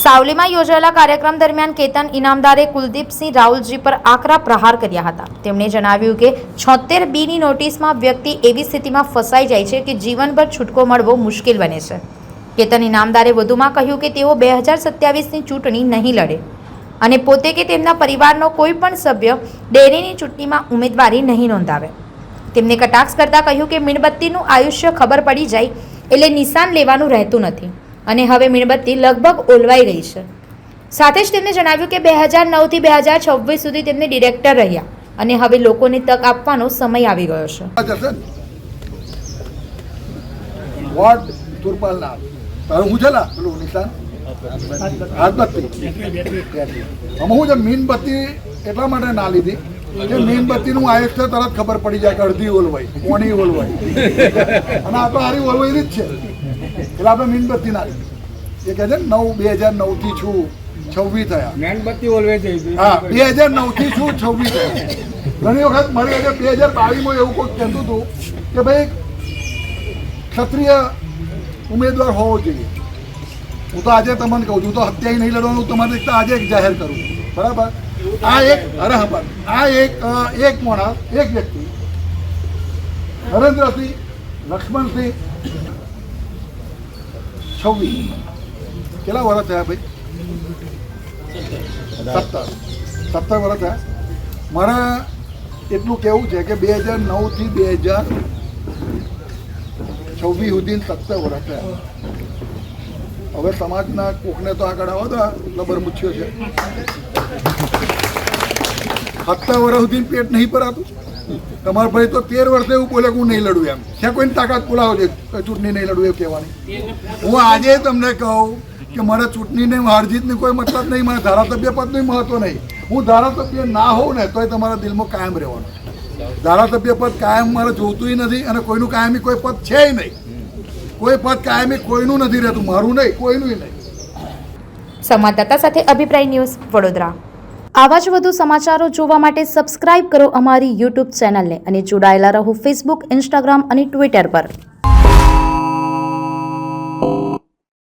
સાવલીમાં યોજાયેલા કાર્યક્રમ દરમિયાન કેતન ઇનામદારે કુલદીપસિંહ રાહુલજી પર આકરા પ્રહાર કર્યા હતા. તેમણે જણાવ્યું કે 76B ની નોટિસમાં વ્યક્તિ એવી સ્થિતિમાં ફસાઈ જાય છે કે જીવનભર છૂટકો મળવો મુશ્કેલ બને છે. કેતન ઇનામદારે વધુમાં કહ્યું કે તેઓ 2027ની ચૂંટણી નહીં લડે અને પોતે કે તેમના પરિવારનો કોઈ પણ સભ્ય ડેરીની ચૂંટણીમાં ઉમેદવારી નહીં નોંધાવે. તેમને કટાક્ષ કરતા કહ્યું કે મીણબત્તીનું આયુષ્ય ખબર પડી જાય એટલે નિશાન લેવાનું રહેતું નથી અને હવે મીણબત્તી લગભગ ઓલવાઈ રહી છે. સાથે જ તેમણે જણાવ્યું કે 2009 થી 2026 સુધી તેમને ડિરેક્ટર રહ્યા અને હવે લોકોને તક આપવાનો સમય આવી ગયો છે. વોર્ડ તુરપાલના તારું હું છેલા પેલું નિશાન હાથબત્તી અમે હું છે મીણબત્તી એટલા માટે ના લીધી કે મીણબત્તીનું આયુષ્ય તરત ખબર પડી જાય કે અડધી ઓલવાઈ કોની ઓલવાઈ અને આ તો હારી ઓલવાઈ જ છે એટલે આપણે મીણબત્તી ના લીધી. એ કહે છે ને 2009 થી છું 26 થયા મીણબત્તી ઓલવે જઈ હા 2009 થી છું 26 થયા. ઘણી વખત મારી 2022માં એવું કોઈ કહેતું હતું કે ભાઈ ક્ષત્રિય ઉમેદવાર હોવો જોઈએ. હું તો આજે તમને કહું છું તો હત્યા નહીં લડવાનું તમારે આજે એક જાહેર કરું બરાબર. આ એક અરે હા આ એક માણસ એક વ્યક્તિ નરેન્દ્રસિંહ લક્ષ્મણસિંહ 26 કેટલા વર્ષ થયા ભાઈ 17 વર્ષ થયા. મારે એટલું કહેવું છે કે 2009 થી 2026 સુધી 17 વર્ષ થયા. હવે સમાજના કોકને તો આગળ આવો તો લબર મૂછ્યો છે. 17 વર્ષ સુધી પેટ નહીં ભરાતું. તમારા ભાઈ તો 13 વર્ષે એવું બોલે કે હું નહીં લડું એમ. ત્યાં કોઈને તાકાત બોલાવો છે ચૂંટણી નહીં લડવું એવું કહેવાની. હું આજે તમને કહું કે મારે ચૂંટણીને હારજીતની કોઈ મતલબ નહીં, મને ધારાસભ્ય પદનું મહત્વ નહીં. હું ધારાસભ્ય ના હોઉં ને તોય તમારા દિલમાં કાયમ રહેવાનું. ધારાસભ્ય પદ કાયમ મારે જોતું નથી અને કોઈનું કાયમી કોઈ પદ છે નહીં. કોઈ પદ કાયમી કોઈનું નથી રહેતું, મારું નહીં કોઈનું નહીં. સંવાદદાતા સાથે અભિપ્રાય ન્યૂઝ વડોદરા. આવા જ વધુ સમાચારો જોવા માટે સબસ્ક્રાઇબ કરો અમારી YouTube ચેનલને અને જોડાયેલા રહો Facebook, Instagram અને Twitter પર.